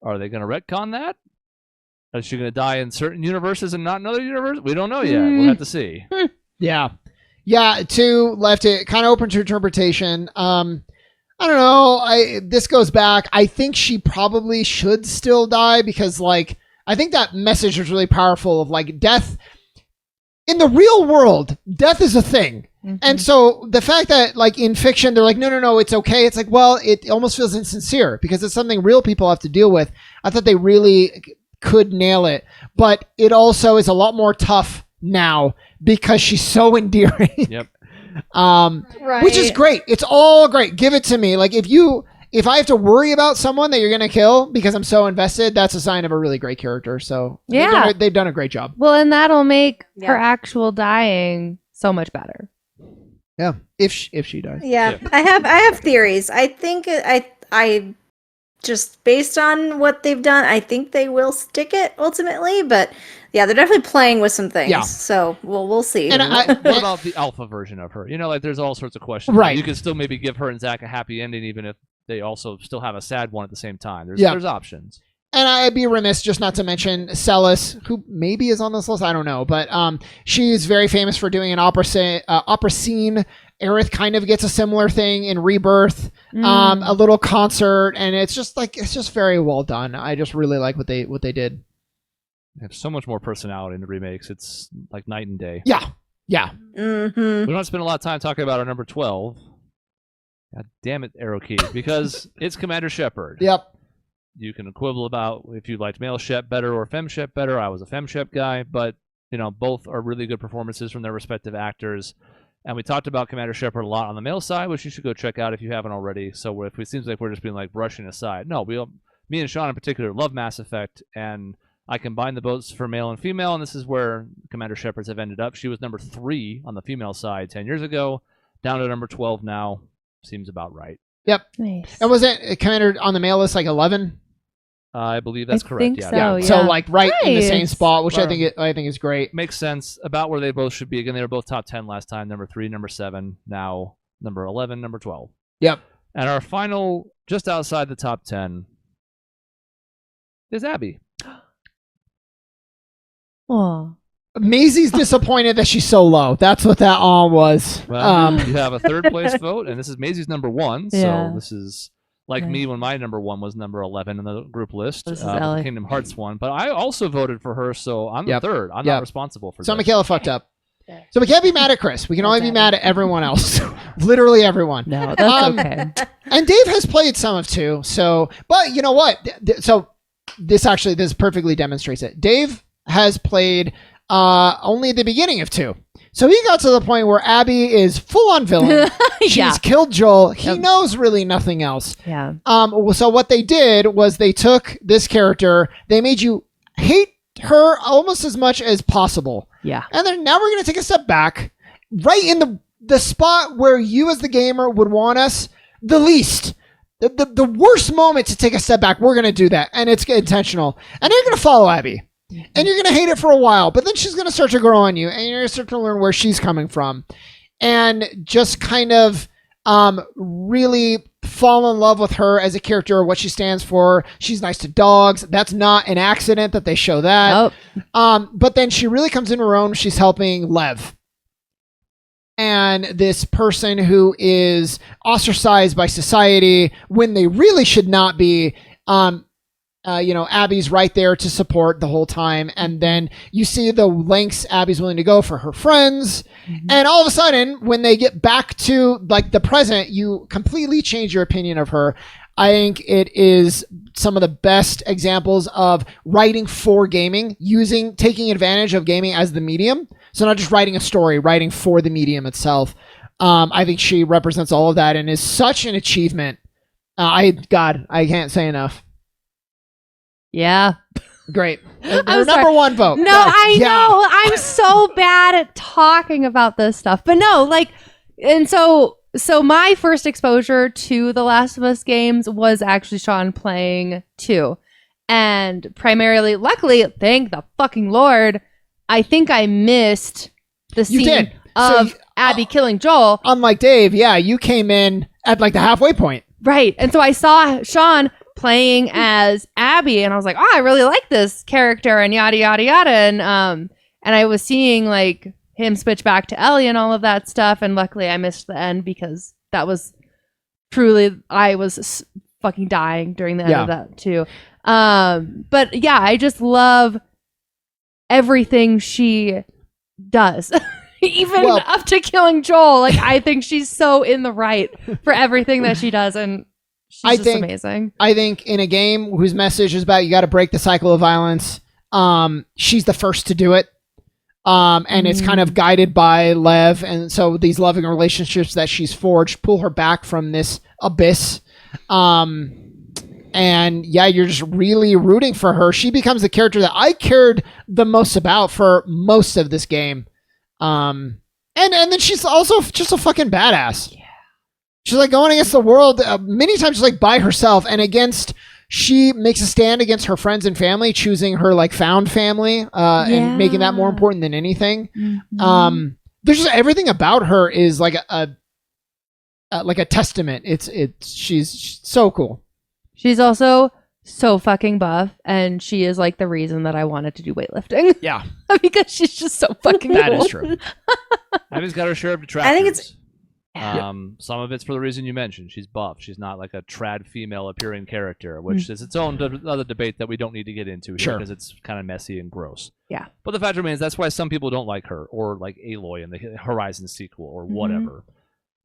Are they going to retcon that? Is she going to die in certain universes and not in other universes? We don't know yet. We'll have to see. Yeah. 2 left it kind of open to interpretation. I don't know. This goes back. I think she probably should still die because, like, I think that message was really powerful of like death in the real world. Death is a thing. And so the fact that like in fiction, they're like, no, it's okay. It's like, well, it almost feels insincere because it's something real people have to deal with. I thought they really could nail it, but it also is a lot more tough now because she's so endearing. Yep. Right. Which is great. It's all great. Give it to me. Like if I have to worry about someone that you're going to kill because I'm so invested, that's a sign of a really great character. So yeah, they've done a great job. Well, and that'll make her actual dying so much better. Yeah, if she dies. Yeah, I have theories. I think I just based on what they've done, I think they will stick it ultimately. But yeah, they're definitely playing with some things. Yeah. So we'll see. And what about the alpha version of her? You know, like there's all sorts of questions. Right. You can still maybe give her and Zach a happy ending, even if they also still have a sad one at the same time. There's options. And I'd be remiss just not to mention Celis, who maybe is on this list. I don't know. But she's very famous for doing an opera scene. Aerith kind of gets a similar thing in Rebirth, a little concert. And it's just very well done. I just really like what they did. They have so much more personality in the remakes. It's like night and day. Yeah. We don't spend a lot of time talking about our number 12. God damn it, Arrow Key. Because it's Commander Shepard. Yep. You can quibble about if you liked male Shep better or fem Shep better. I was a fem Shep guy, but both are really good performances from their respective actors. And we talked about Commander Shepard a lot on the male side, which you should go check out if you haven't already. So if it seems like we're just being like brushing aside, no, me and Sean in particular love Mass Effect, and I combine the votes for male and female, and this is where Commander Shepards have ended up. She was number 3 on the female side 10 years ago, down to number 12 now. Seems about right. Yep. Nice. And was it Commander on the male list like 11? I believe that's correct. Think yeah. so, yeah. So like right in the same Nice. spot, which I Well, think is great. Makes sense. About where they both should be. Again, they were both top 10 last time. Number 3, number 7. Now number 11, number 12. Yep. And our final, just outside the top 10, is Abby. Aw. Maisie's disappointed that she's so low. That's what that all was. Well, you have a third place vote, and this is Maisie's number 1. Yeah. So this is like Nice. me when my number 1 was number 11 in the group list. This is the Ellie. Kingdom Hearts one. But I also voted for her, so I'm Yep. the third. I'm Yep. not responsible for So this. Michaela fucked up. Okay. So we can't be mad at Chris. We can only be mad at everyone else. Literally everyone. No, that's okay. And Dave has played some of 2. So, but you know what? So this perfectly demonstrates it. Dave has played only the beginning of 2. So he got to the point where Abby is full on villain. She's Yeah. killed Joel. He Yep. knows really nothing else. Yeah. So what they did was they took this character, they made you hate her almost as much as possible. Yeah. And then now we're going to take a step back, right in the spot where you as the gamer would want us the least. The worst moment to take a step back, we're going to do that. And it's intentional. And you're going to follow Abby. And you're going to hate it for a while. But then she's going to start to grow on you. And you're going to start to learn where she's coming from. And just kind of really fall in love with her as a character, what she stands for. She's nice to dogs. That's not an accident that they show that. Oh. But then she really comes into her own. She's helping Lev. And this person who is ostracized by society when they really should not be. Abby's right there to support the whole time. And then you see the lengths Abby's willing to go for her friends. Mm-hmm. And all of a sudden, when they get back to like the present, you completely change your opinion of her. I think it is some of the best examples of writing for gaming, taking advantage of gaming as the medium. So not just writing a story, writing for the medium itself. I think she represents all of that and is such an achievement. I can't say enough. Yeah. Great. I'm Her sorry. number 1 vote. No, Go. I Yeah. know. I'm so bad at talking about this stuff. But no, so my first exposure to the Last of Us games was actually Sean playing 2. And primarily, luckily, thank the fucking Lord, I think I missed the You scene did. of Abby killing Joel. Unlike Dave, yeah, you came in at like the halfway point. Right. And so I saw Sean playing as Abby and I was like, oh, I really like this character and yada, yada, yada. And I was seeing like him switch back to Ellie and all of that stuff. And luckily I missed the end because that was truly, I was fucking dying during the end of that too. But yeah, I just love everything she does. Even up to killing Joel. Like, I think she's so in the right for everything that she does. And she's just amazing. I think in a game whose message is about you got to break the cycle of violence, she's the first to do it. And it's kind of guided by Lev. And so these loving relationships that she's forged pull her back from this abyss. And yeah, you're just really rooting for her. She becomes the character that I cared the most about for most of this game. And then she's also just a fucking badass. Yeah. She's like going against the world many times, like by herself and she makes a stand against her friends and family, choosing her like found family, and making that more important than anything. Mm-hmm. There's just everything about her is like a testament. She's so cool. She's also so fucking buff, and she is like the reason that I wanted to do weightlifting. Yeah. Because she's just so fucking That cool. is true. Abby's got her share of detractors. I think it's some of it's for the reason you mentioned. She's buff. She's not like a trad female appearing character, which is its own other debate that we don't need to get into here because it's kind of messy and gross. Yeah. But the fact remains, that's why some people don't like her, or like Aloy in the Horizon sequel, or whatever.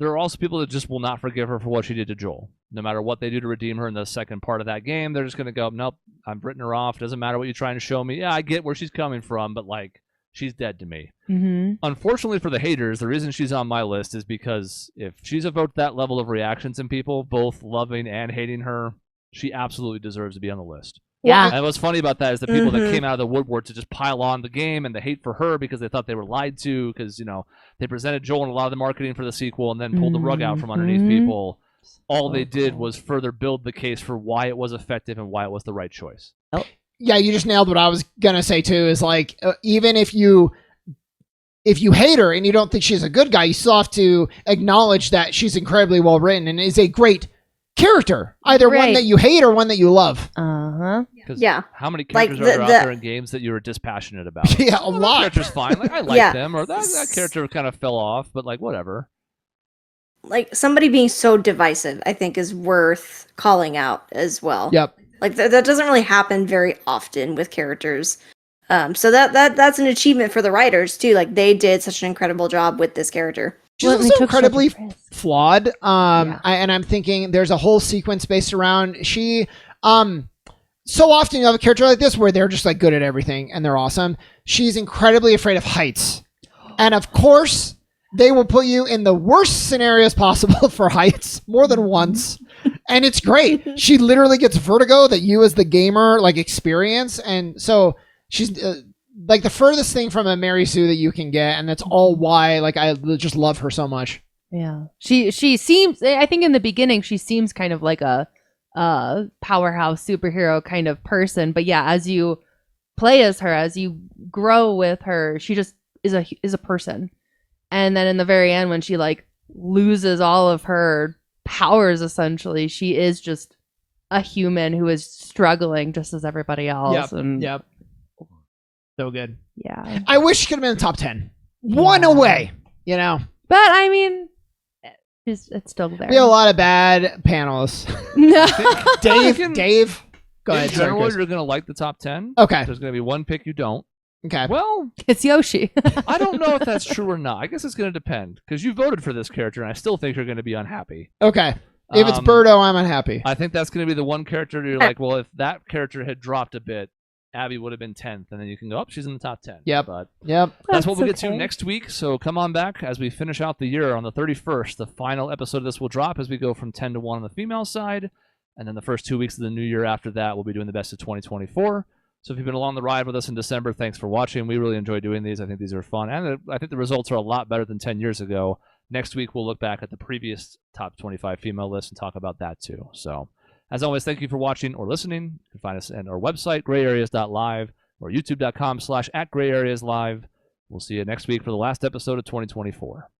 There are also people that just will not forgive her for what she did to Joel. No matter what they do to redeem her in the second part of that game, they're just going to go, nope, I've written her off. Doesn't matter what you're trying to show me. Yeah, I get where she's coming from, but like, she's dead to me. Mm-hmm. Unfortunately for the haters, the reason she's on my list is because if she's evoked that level of reactions in people, both loving and hating her, she absolutely deserves to be on the list. Yeah. And what's funny about that is the people that Mhm. came out of the woodwork to just pile on the game and the hate for her because they thought they were lied to because, you know, they presented Joel in a lot of the marketing for the sequel and then pulled the rug out from underneath Mhm. people. All they did was further build the case for why it was effective and why it was the right choice. Yeah, you just nailed what I was gonna say too. Is like even if you hate her and you don't think she's a good guy, you still have to acknowledge that she's incredibly well written and is a great character. Either one Right. that you hate or one that you love. Uh-huh. 'Cause Yeah. how many Like, characters are there the- out there in games that you were dispassionate about? Yeah, a Well, that lot. character's fine. Like I like Yeah. them, or that character kind of fell off, but like whatever. Like somebody being so divisive, I think, is worth calling out as well. Yep. Like that doesn't really happen very often with characters. So that's an achievement for the writers too. Like they did such an incredible job with this character. She's Well, and they also took such a incredibly risk. flawed. Yeah. And I'm thinking there's a whole sequence based around she. So often you have a character like this where they're just like good at everything and they're awesome. She's incredibly afraid of heights, and of course they will put you in the worst scenarios possible for heights more than once, and it's great. She literally gets vertigo that you as the gamer like experience, and so she's. Like the furthest thing from a Mary Sue that you can get, and that's all why like I just love her so much. Yeah. She seems, I think in the beginning she seems kind of like a powerhouse superhero kind of person, but yeah, as you play as her, as you grow with her, she just is a person. And then in the very end when she like loses all of her powers essentially, she is just a human who is struggling just as everybody else. Yep. So good. Yeah. I wish she could have been in the top 10. One away, you know. But I mean, it's still there. We have a lot of bad panels. No. Dave, go In ahead. Sorry, general, Chris. you're going to like the top 10. Okay. There's going to be one pick you don't. Okay. Well, It's Yoshi. I don't know if that's true or not. I guess it's going to depend because you voted for this character, and I still think you're going to be unhappy. Okay. If it's Um, Birdo, I'm unhappy. I think that's going to be the one character you're like, well, if that character had dropped a bit, Abby would have been 10th, and then you can go, oh, she's in the top 10. Yep. But Yep. that's what we'll get okay. to next week. So come on back as we finish out the year on the 31st. The final episode of this will drop as we go from 10 to 1 on the female side. And then the first 2 weeks of the new year after that, we'll be doing the best of 2024. So if you've been along the ride with us in December, thanks for watching. We really enjoy doing these. I think these are fun. And I think the results are a lot better than 10 years ago. Next week, we'll look back at the previous top 25 female list and talk about that too. So as always, thank you for watching or listening. You can find us at our website, grayareas.live, or youtube.com/@grayareaslive. We'll see you next week for the last episode of 2024.